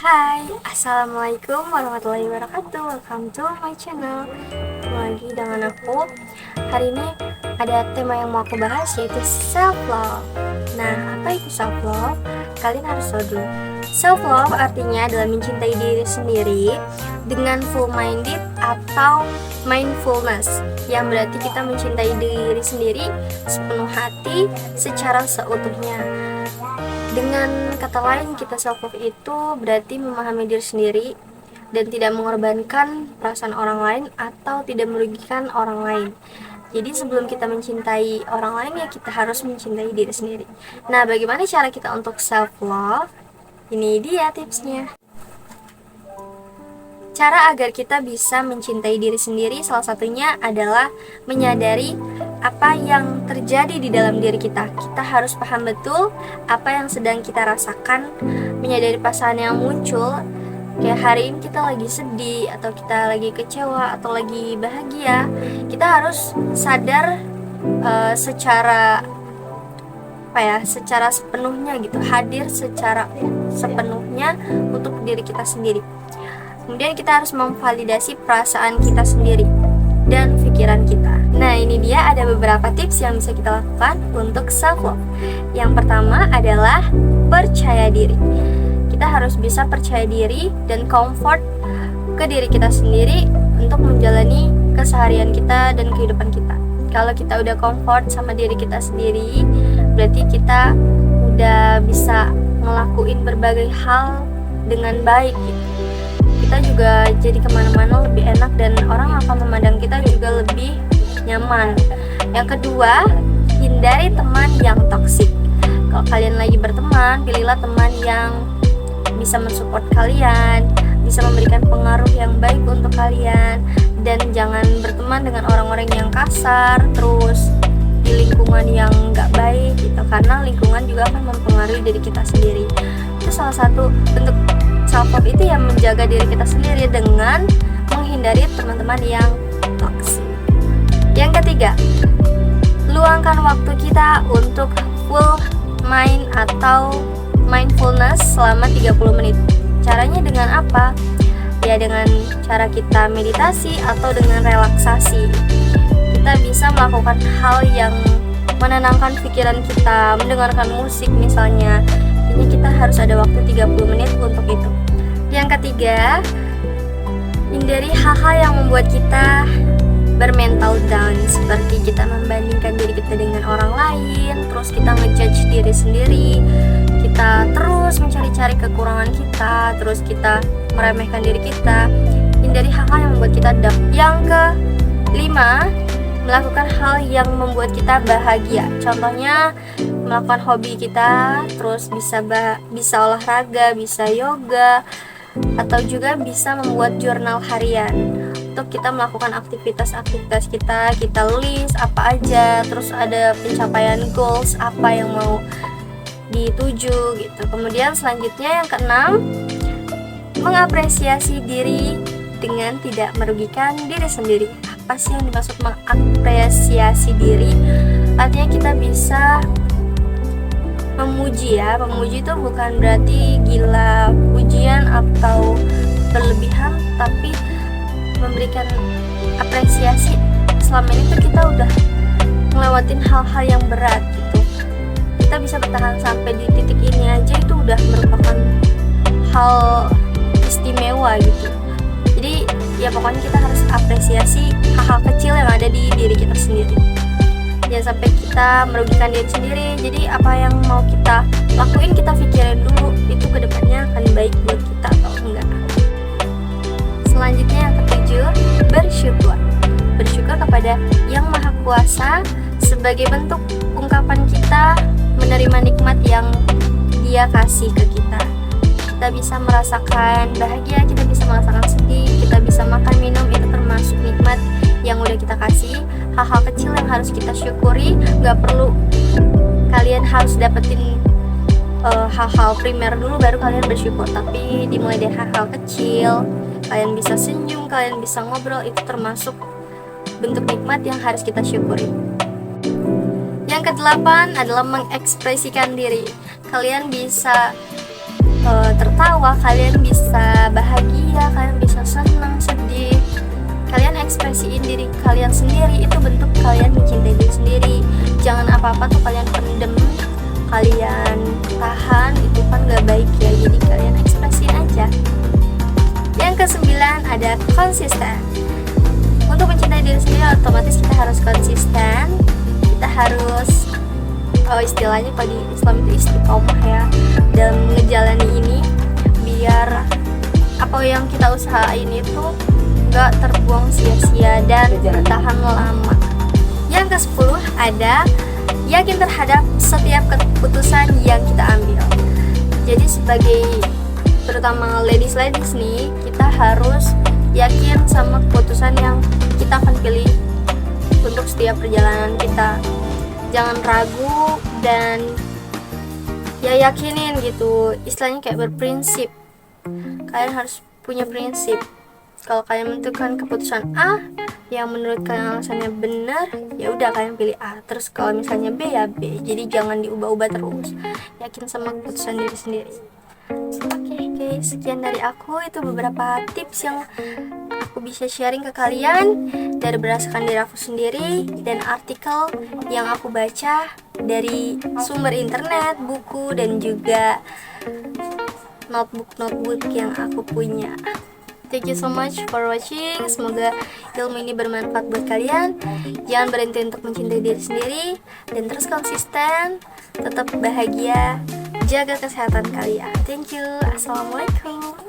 Hai, Assalamualaikum warahmatullahi wabarakatuh. Welcome to my channel. Ketemu lagi dengan aku. Hari ini ada tema yang mau aku bahas, yaitu self love. Nah, apa itu self love? Kalian harus tahu dulu. Self love artinya adalah mencintai diri sendiri dengan full minded atau mindfulness, yang berarti kita mencintai diri sendiri sepenuh hati secara seutuhnya. Dengan kata lain, kita self love itu berarti memahami diri sendiri dan tidak mengorbankan perasaan orang lain atau tidak merugikan orang lain. Jadi sebelum kita mencintai orang lain, ya kita harus mencintai diri sendiri. Nah, bagaimana cara kita untuk self love? Ini dia tipsnya. Cara agar kita bisa mencintai diri sendiri salah satunya adalah menyadari apa yang terjadi di dalam diri kita. Kita harus paham betul apa yang sedang kita rasakan, menyadari perasaan yang muncul. Kayak hari ini kita lagi sedih, atau kita lagi kecewa, atau lagi bahagia. Kita harus sadar secara sepenuhnya gitu, hadir secara sepenuhnya untuk diri kita sendiri. Kemudian kita harus memvalidasi perasaan kita sendiri dan pikiran kita. Nah, ini dia ada beberapa tips yang bisa kita lakukan untuk self love. Yang pertama adalah percaya diri. Kita harus bisa percaya diri dan comfort ke diri kita sendiri untuk menjalani keseharian kita dan kehidupan kita. Kalau kita udah comfort sama diri kita sendiri, berarti kita udah bisa ngelakuin berbagai hal dengan baik gitu. Kita juga jadi kemana-mana lebih enak dan orang akan memandang kita juga lebih nyaman. Yang kedua, hindari teman yang toksik. Kalau kalian lagi berteman, pilihlah teman yang bisa mensupport kalian, bisa memberikan pengaruh yang baik untuk kalian, dan jangan berteman dengan orang-orang yang kasar, terus di lingkungan yang gak baik gitu, karena lingkungan juga akan mempengaruhi diri kita sendiri. Itu salah satu bentuk self love itu yang menjaga diri kita sendiri dengan menghindari teman-teman yang toksik. Yang ketiga, luangkan waktu kita untuk full mind atau mindfulness selama 30 menit. Caranya dengan apa? Ya dengan cara kita meditasi atau dengan relaksasi. Kita bisa melakukan hal yang menenangkan pikiran kita, mendengarkan musik misalnya. Ini kita harus ada waktu 30 menit untuk itu. Yang ketiga, hindari hal-hal yang membuat kita bermental down, seperti kita membandingkan diri kita dengan orang lain, terus kita ngejudge diri sendiri, kita terus mencari-cari kekurangan kita, terus kita meremehkan diri kita. Hindari hal-hal yang membuat kita down. Yang kelima, melakukan hal yang membuat kita bahagia. Contohnya melakukan hobi kita, terus bisa olahraga, bisa yoga, atau juga bisa membuat jurnal harian untuk kita melakukan aktivitas-aktivitas kita list apa aja, terus ada pencapaian goals apa yang mau dituju gitu. Kemudian selanjutnya yang keenam, mengapresiasi diri dengan tidak merugikan diri sendiri. Apa sih yang dimaksud mengapresiasi diri? Artinya kita bisa memuji ya. Memuji itu bukan berarti gila pujian atau berlebihan, tapi memberikan apresiasi. Selama ini tuh kita udah ngelewatin hal-hal yang berat gitu. Kita bisa bertahan sampai di titik ini aja, itu udah merupakan hal istimewa gitu. Jadi ya pokoknya kita harus apresiasi hal-hal kecil yang ada di diri kita sendiri. Jangan sampai kita merugikan diri sendiri. Jadi apa yang mau kita lakuin, kita pikirin dulu itu kedepannya akan baik buat kita atau enggak. Selanjutnya yang ketujuh, bersyukur. Bersyukur kepada Yang Maha Kuasa sebagai bentuk ungkapan kita menerima nikmat yang Dia kasih ke kita. Kita bisa merasakan bahagia, kita bisa merasakan sedih, kita bisa makan minum, itu termasuk nikmat yang udah kita kasih. Hal-hal kecil yang harus kita syukuri. Gak perlu kalian harus dapetin hal-hal primer dulu baru kalian bersyukur, tapi dimulai dari hal-hal kecil. Kalian bisa senyum, kalian bisa ngobrol, itu termasuk bentuk nikmat yang harus kita syukuri. Yang kedelapan adalah mengekspresikan diri. Kalian bisa tertawa, kalian bisa bahagia, kalian bisa senang, sedih, kalian ekspresiin diri kalian sendiri. Itu bentuk kalian mencintai diri sendiri. Jangan apa-apa tuh kalian pendem, kalian tahan, itu kan gak baik ya. Jadi kalian ekspresiin aja. Yang ke-9 ada konsisten. Untuk mencintai diri sendiri otomatis kita harus konsisten. Kita harus istilahnya kalau di Islam itu istiqomah ya, dalam menjalani ini, biar apa yang kita usahain itu gak terbuang sia-sia dan bertahan lama. Yang ke-10 ada yakin terhadap setiap keputusan yang kita ambil. Jadi sebagai terutama ladies nih, kita harus yakin sama keputusan yang kita akan pilih untuk setiap perjalanan kita. Jangan ragu dan ya yakinin gitu. Istilahnya kayak berprinsip. Kalian harus punya prinsip. Kalau kalian menentukan keputusan A yang menurut kalian alasannya benar, ya udah kalian pilih A. Terus kalau misalnya B ya B. Jadi jangan diubah-ubah terus. Yakin sama keputusan diri sendiri. Oke, sekian dari aku. Itu beberapa tips yang aku bisa sharing ke kalian dari berdasarkan diri aku sendiri dan artikel yang aku baca dari sumber internet, buku, dan juga notebook yang aku punya. Thank you so much for watching. Semoga ilmu ini bermanfaat buat kalian. Jangan berhenti untuk mencintai diri sendiri dan terus konsisten, tetap bahagia, jaga kesehatan kalian. Thank you. Assalamualaikum.